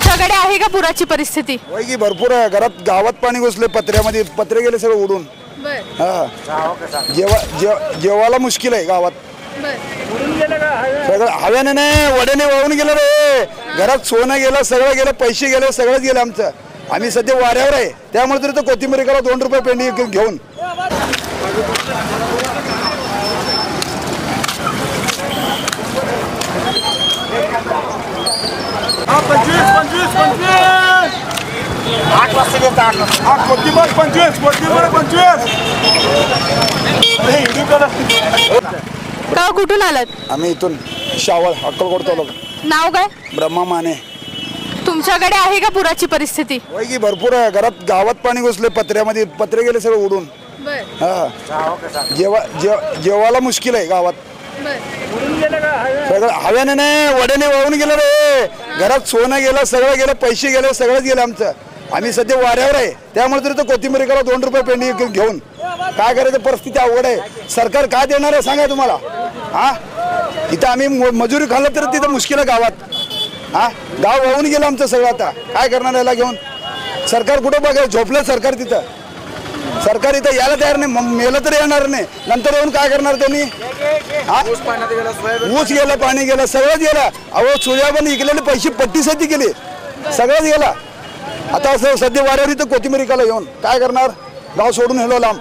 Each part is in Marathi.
तुमच्याकडे आहे का पुराची परिस्थिती? होय की भरपूर आहे. घरात गावात पाणी घुसले, पत्र्यामध्ये पत्रे गेले सगळं उडून. हा जेवायला मुश्किल आहे गावात. सगळं हव्याने नाही वड्याने वाहून गेलं रे. घरात सोनं गेलं, सगळं गेलं, पैसे गेले, सगळंच गेलं आमचं. आम्ही सध्या वाऱ्यावर आहे, त्यामुळे तरी तो कोथिंबीर करा 2 रुपये पेंडी घेऊन. का कुठून आलात? आम्ही इथून शावळ अक्कलकोट तालुका. नाव काय? ब्रह्मा माने. तुमच्याकडे आहे का पुराची परिस्थिती? होय की भरपूर आहे. घरात गावात पाणी घुसले, पत्र्यामध्ये पत्रे गेले सगळं उडून. हा जेवायला मुश्किल आहे गावात. सगळं हव्याने नाही वड्याने वाहून गेलं रे. घरात सोनं गेलं, सगळं गेलं, पैसे गेले, सगळंच गेलं आमचं. आम्ही सध्या वाऱ्यावर आहे, त्यामुळे तरी तो कोथिंबीर करा 2 रुपये पेंडी घेऊन. काय करायचं, परिस्थिती अवघड आहे. सरकार काय देणार आहे सांगा तुम्हाला? हा इथं आम्ही मजुरी खाल्लं तर तिथं मुश्किल आहे गावात. हा गाव वाहून गेलं आमचं सगळं. आता काय करणार याला घेऊन? सरकार कुठं बघायला झोपलं सरकार तिथं. सरकार इथं यायला तयार नाही, मेलं तर येणार नाही. नंतर येऊन काय करणार त्यांनी? ऊस गेलं, पाणी गेलं, सगळंच गेलं. अहो सोयाबीन इकलेले पैसे पट्टीसाठी गेले, सगळंच गेलं. आता असं सध्या वाऱ्यावर इथं कोथिंबीर विकायला येऊन काय करणार? गाव सोडून हेलो लांब.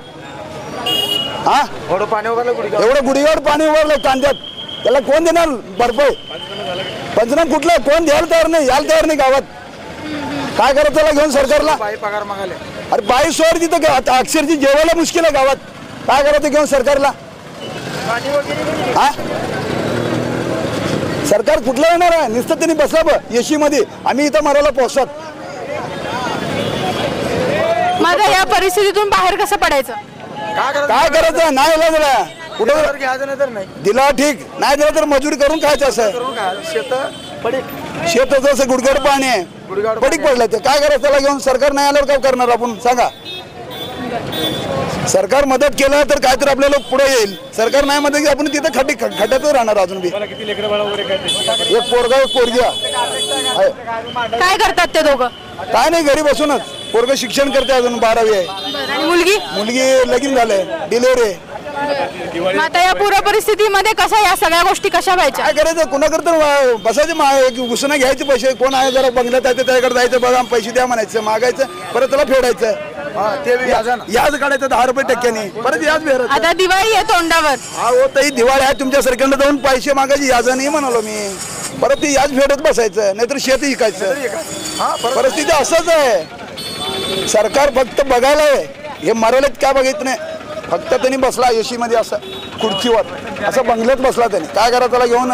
हा एवढं गुडीवर पाणी उभारलं कांद्यात, त्याला कोण देणार भरपाई? पंचनामा कुठलं? कोण द्यायला तयार नाही, यायला तयार नाही गावात. काय करत त्याला घेऊन सरकारला? अरे बाई सोड तिथं अक्षरची जेवायला मुश्किल आहे गावात. काय करायचं घेऊन सरकारला? हा सरकार कुठलं येणार आहे? नुसतं त्यांनी बसला एसी मध्ये, आम्ही इथं मरायला पोहोचत. माझा या परिस्थितीतून बाहेर कसं पडायचं? काय करायचं? नाही दिला कुठं दिला ठीक, नाही दिला तर मजुरी करून खायचं. असं शेताचं असं गुडगड पाणी आहे, पडीक पडलं तर काय करायचं त्याला घेऊन? सरकार नाही आल्यावर काय करणार आपण सांगा? सरकार मदत केलं तर काय तर आपल्याला पुढे येईल. सरकार नाही मदत, आपण तिथं खड्ड्यातच राहणार अजून बी. एक पोरगा एक पोरगी आहे. काय करतात ते दोघं? काय नाही, घरी बसूनच. पोरग शिक्षण करते, अजून 12वी आहे. मुलगी लगीन झालंय, डिलिव्हरी आहे. आता या पूर परिस्थितीमध्ये कशा या सगळ्या गोष्टी कशा व्हायच्या? काय करायचं? कुणाकडे बसायचे, घुसणं घ्यायचे पैसे. कोण आहे जरा बंगल्यात आहे त्याच्याकडे जायचं, बघा पैसे द्या म्हणायचं, मागायचं, परत त्याला फेडायचं. याज काढायचं 10 रुपये टक्क्याने, परत याज फेरायचं. आता दिवाळी आहे तोंडावर. हा हो ताई, दिवाळी आहे. तुमच्या सरकारला जाऊन पैसे मागायचे, याज नाही म्हणालो मी. परत ते याज फेडत बसायचं, नाहीतर शेत विकायचं. परिस्थिती असंच आहे. सरकार फक्त बघायला आहे, हे मरायलाच काय बघित नाही. फक्त त्यांनी बसला एसी मध्ये, असं खुर्चीवर, असं बंगल्यात बसला त्यांनी. काय करा त्याला घेऊन?